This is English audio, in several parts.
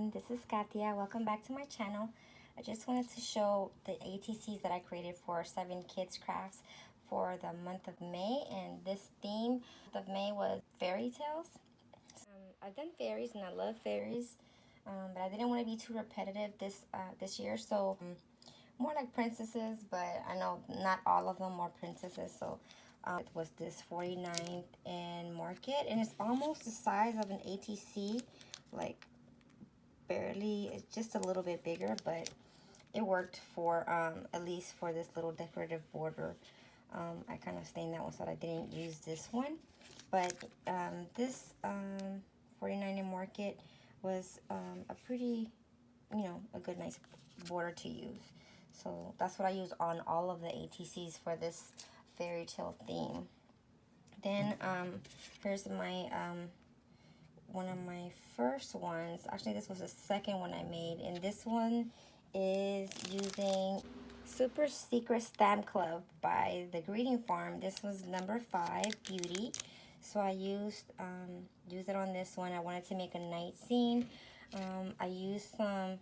everyone, this is Katia. Welcome back to my channel. I just wanted to show the ATCs that I created for 7 Kids Crafts for the month of May, and this theme of May was fairy tales. I've done fairies and I love fairies, but I didn't want to be too repetitive this year, so more like princesses, but I know not all of them are princesses, so it was this 49 in Market, and it's almost the size of an ATC, like barely, it's just a little bit bigger, but it worked for at least for this little decorative border. I kind of stained that one so I didn't use this one, but this 49 in Market was a pretty, a good nice border to use. So that's what I use on all of the ATCs for this fairy tale theme. Then here's my one of my first ones. Actually, this was the second one I made, and this one is using Super Secret Stamp Club by the Greeting Farm. This was number 5, Beauty. So I used it on this one. I wanted to make a night scene. I used some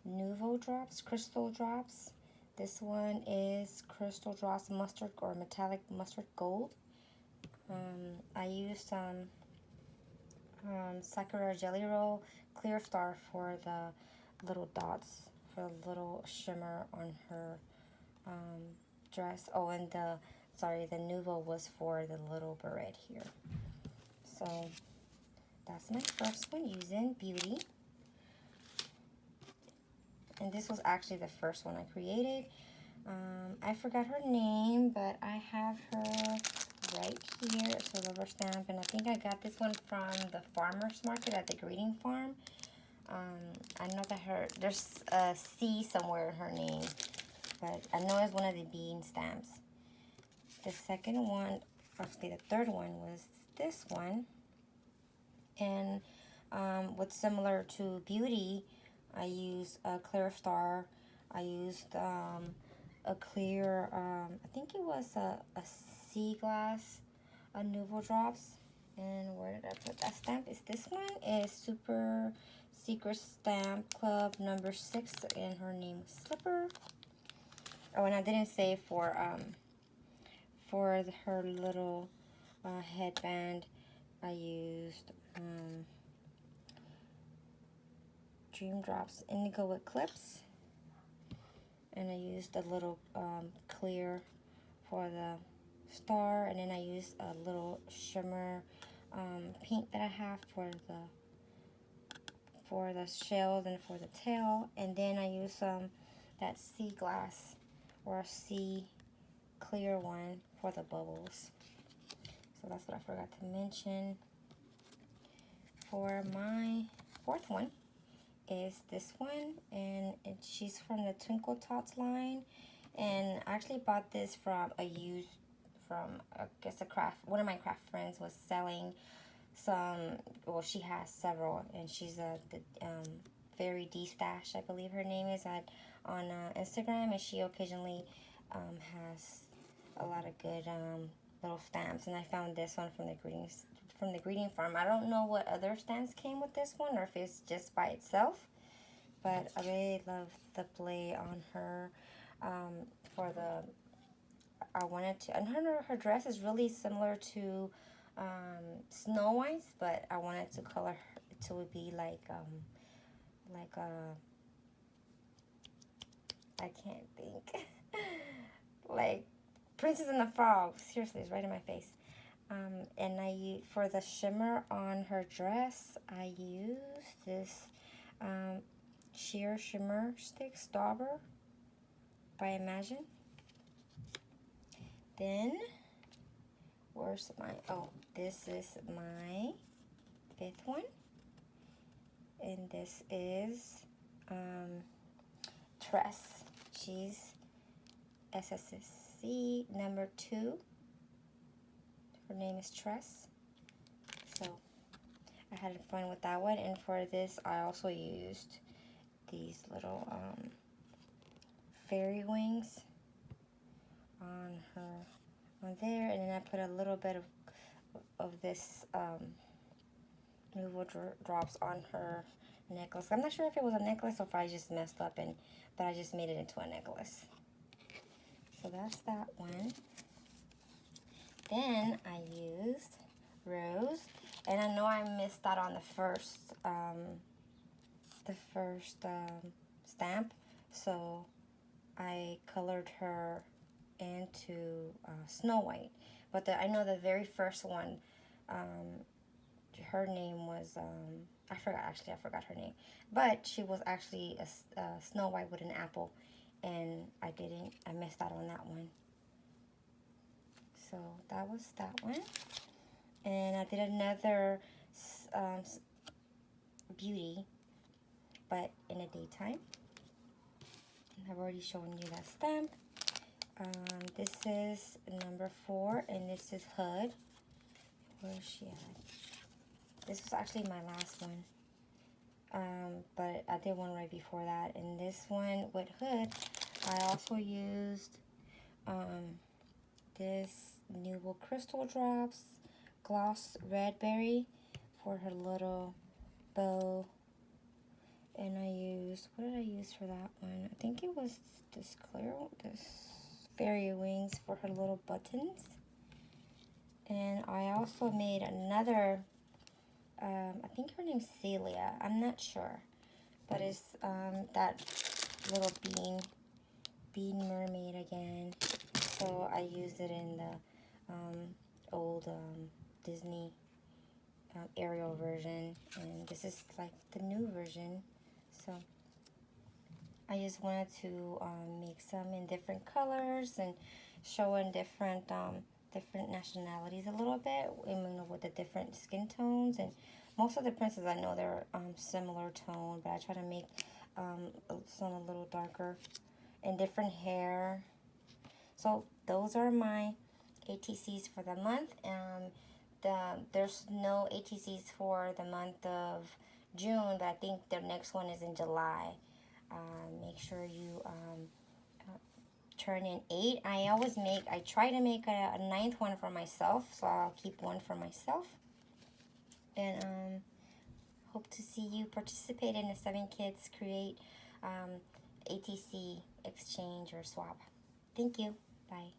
Nouveau drops, crystal drops. This one is crystal drops mustard or metallic mustard gold. I used some Sakura Jelly Roll Clear Star for the little dots, for the little shimmer on her dress. Oh, and the Nouveau was for the little beret here. So that's my first one using Beauty. And this was actually the first one I created. I forgot her name, but I have her right here. It's a rubber stamp, and I think I got this one from the farmer's market at the Greeting Farm. I know that there's a C somewhere in her name, but I know it's one of the bean stamps. The second one, actually the third one, was this one. And what's similar to Beauty, I used a clear star. I used a clear, I think it was a sea glass, a Nouveau drops. And where did I put that stamp? Is this one is Super Secret Stamp Club number 6, and her name is Slipper. Oh, and I didn't say for her little headband, I used Dream Drops Indigo Eclipse, and I used a little clear for the star, and then I used a little shimmer paint that I have for the shells and for the tail, and then I used that sea glass or a sea clear one for the bubbles. So that's what I forgot to mention. For my fourth one is this one, and she's from the Twinkle Tots line, and I actually bought this from I guess a craft, one of my craft friends was selling some, well, she has several, and she's the Fairy D Stash, I believe her name is, on Instagram, and she occasionally has a lot of good little stamps, and I found this one from the Greeting Farm. I don't know what other stamps came with this one, or if it's just by itself, but I really love the play on her. And her dress is really similar to Snow White's, but I wanted to color her to be like I can't think like Princess and the Frog. Seriously, it's right in my face. And for the shimmer on her dress, I used this sheer shimmer stick Stauber by Imagine. Then where's this is my 5th one, and this is Tress. She's SSC number 2. Her name is Tress. So I had fun with that one, and for this I also used these little fairy wings on there, and then I put a little bit of this Nouveau drops on her necklace. I'm not sure if it was a necklace or if I just messed up, but I just made it into a necklace. So that's that one. Then I used Rose, and I know I missed out on the first stamp, so I colored her into Snow White. But I know the very first one, her name was, I forgot her name. But she was actually a Snow White with an apple, and I missed out on that one. So that was that one. And I did another beauty, but in the daytime. I've already shown you that stamp. This is number 4, and this is Hood. Where is she at? This was actually my last one. But I did one right before that. And this one with Hood, I also used this Newell Crystal Drops Gloss Red Berry for her little bow. And I used, what did I use for that one? I think it was this fairy wings for her little buttons. And I also made another, I think her name's Celia. I'm not sure. But it's that little bean mermaid again. So I used it in the old Disney Ariel version. And this is like the new version. So I just wanted to make some in different colors and show in different nationalities a little bit, with the different skin tones. And most of the princes, I know they're similar tone, but I try to make some a little darker and different hair. So those are my ATCs for the month. There's no ATCs for the month of June, but I think the next one is in July. Make sure you turn in 8. I try to make a 9th one for myself, so I'll keep one for myself. And hope to see you participate in the 7 Kids Create ATC exchange or swap. Thank you. Bye.